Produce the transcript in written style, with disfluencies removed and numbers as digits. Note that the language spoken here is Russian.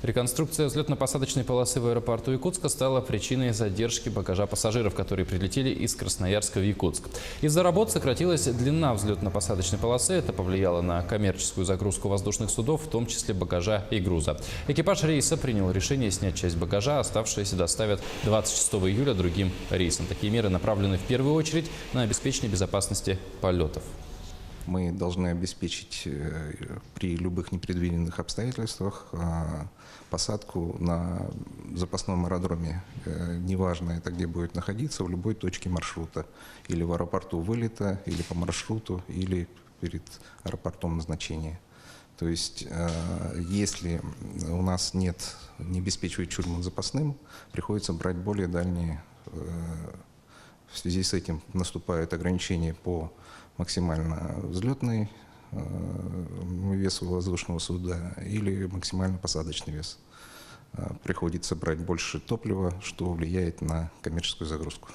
Реконструкция взлетно-посадочной полосы в аэропорту Якутска стала причиной задержки багажа пассажиров, которые прилетели из Красноярска в Якутск. Из-за работ сократилась длина взлетно-посадочной полосы. Это повлияло на коммерческую загрузку воздушных судов, в том числе багажа и груза. Экипаж рейса принял решение снять часть багажа, оставшиеся доставят 26 июля другим рейсом. Такие меры направлены в первую очередь на обеспечение безопасности полетов. Мы должны обеспечить при любых непредвиденных обстоятельствах посадку на запасном аэродроме. Неважно, это где будет находиться, в любой точке маршрута. Или в аэропорту вылета, или по маршруту, или перед аэропортом назначения. То есть, если у нас не обеспечивает чурман запасным, приходится брать более дальние. В связи с этим наступают ограничения по максимально взлетный вес воздушного судна или максимально посадочный вес. Приходится брать больше топлива, что влияет на коммерческую загрузку.